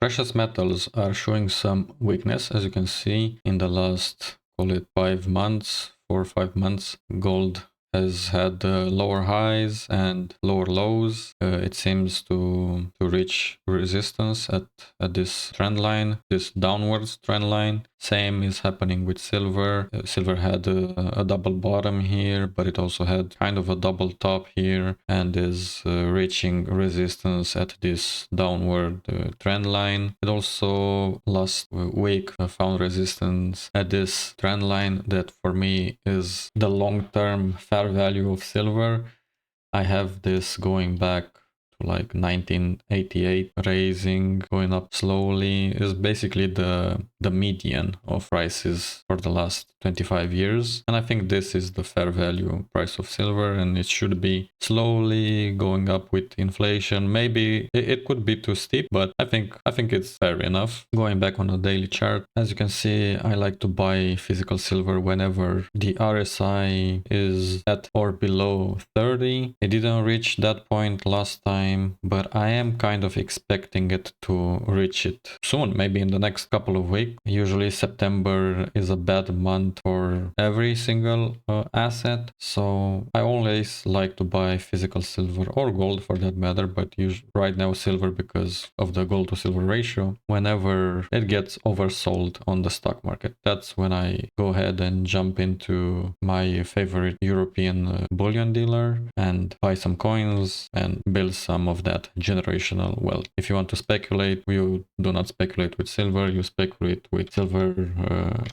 Precious metals are showing some weakness, as you can see in the last, call it 5 months, 4 or 5 months. Gold has had lower highs and lower lows. It seems to reach resistance at this trend line, this downwards trend line. Same is happening with silver. Silver had a double bottom here, but it also had kind of a double top here and is reaching resistance at this downward trend line. It also last week found resistance at this trend line that for me is the long-term fair value of silver. I have this going back to like 1988, raising, going up slowly, is basically the median of prices for the last 25 years. And I think this is the fair value price of silver, and it should be slowly going up with inflation. Maybe it could be too steep, but I think it's fair enough. Going back on a daily chart, as you can see, I like to buy physical silver whenever the RSI is at or below 30. It didn't reach that point last time, but I am kind of expecting it to reach it soon, maybe in the next couple of weeks. Usually September is a bad month for every single asset, so I always like to buy physical silver or gold for that matter, but right now silver because of the gold to silver ratio. Whenever it gets oversold on the stock market, that's when I go ahead and jump into my favorite European bullion dealer and buy some coins and build some of that generational wealth. If you want to speculate, you do not speculate with silver, you speculate with silver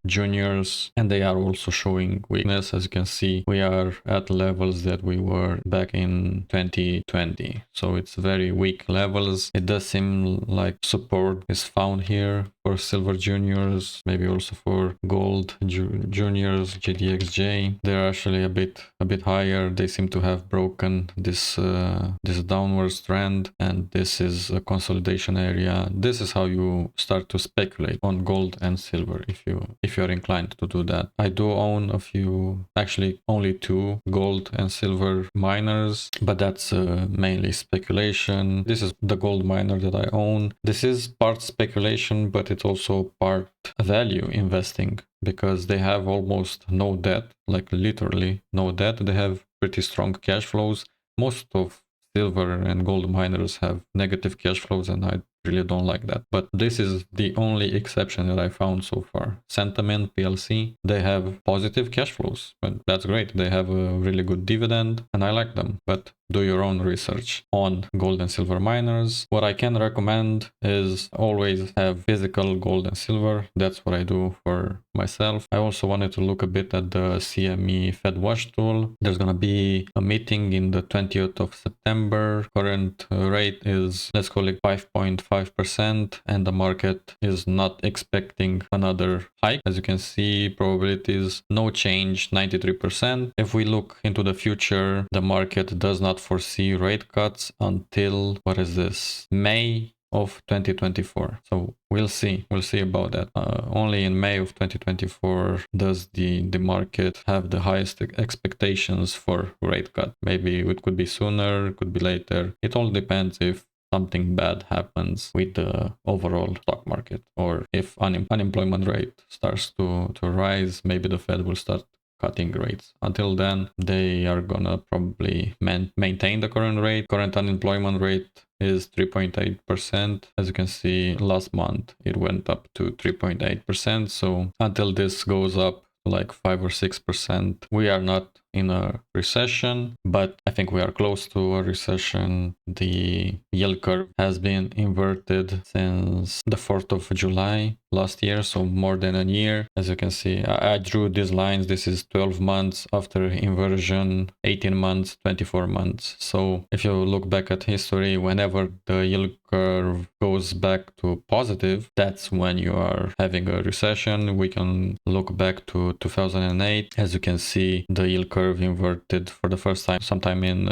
juniors, and they are also showing weakness. As you can see, we are at levels that we were back in 2020, so it's very weak levels. It does seem like support is found here for silver juniors, maybe also for gold juniors, GDXJ. They're actually a bit higher. They seem to have broken this downwards trend, and this is a consolidation area. This is how you start to speculate on gold and silver if you are inclined to do that. I do own a few, actually only 2 gold and silver miners, but that's mainly speculation. This is the gold miner that I own. This is part speculation, but it's also part value investing because they have almost no debt, like literally no debt. They have pretty strong cash flows. Most of silver and gold miners have negative cash flows, and I really don't like that. But this is the only exception that I found so far. Sentiment PLC, they have positive cash flows, but that's great. They have a really good dividend, and I like them. But do your own research on gold and silver miners. What I can recommend is always have physical gold and silver. That's what I do for myself. I also wanted to look a bit at the CME Fed Watch tool. There's gonna be a meeting in the 20th of September. Current rate is, let's call it 5.5%, and the market is not expecting another hike. As you can see, probabilities no change, 93%. If we look into the future, the market does not foresee rate cuts until, what is this, May of 2024. So we'll see about that. Only in May of 2024 does the market have the highest expectations for rate cut. Maybe it could be sooner, it could be later. It all depends if something bad happens with the overall stock market, or if unemployment rate starts to rise. Maybe the Fed will start cutting rates. Until then, they are gonna probably maintain the current rate. Current unemployment rate is 3.8%. As you can see, last month it went up to 3.8%. So until this goes up like 5 or 6%, we are not in a recession, but I think we are close to a recession. The yield curve has been inverted since the 4th of July last year, so more than a year. As you can see, I drew these lines. This is 12 months after inversion, 18 months, 24 months. So if you look back at history, whenever the yield curve goes back to positive, that's when you are having a recession. We can look back to 2008. As you can see, the yield curve inverted for the first time sometime in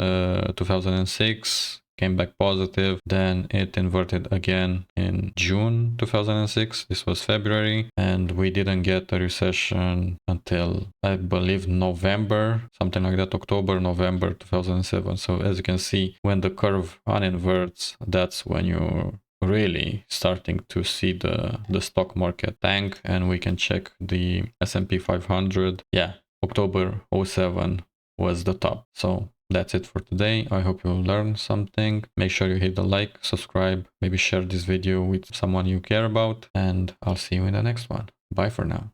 2006, came back positive, then it inverted again in June 2006. This was February, and we didn't get a recession until, I believe, November, something like that, October, November 2007. So as you can see, when the curve uninverts, that's when you really starting to see the stock market tank, and we can check the S&P 500. Yeah, October 07 was the top. So that's it for today. I hope you learned something. Make sure you hit the like, subscribe, maybe share this video with someone you care about, and I'll see you in the next one. Bye for now.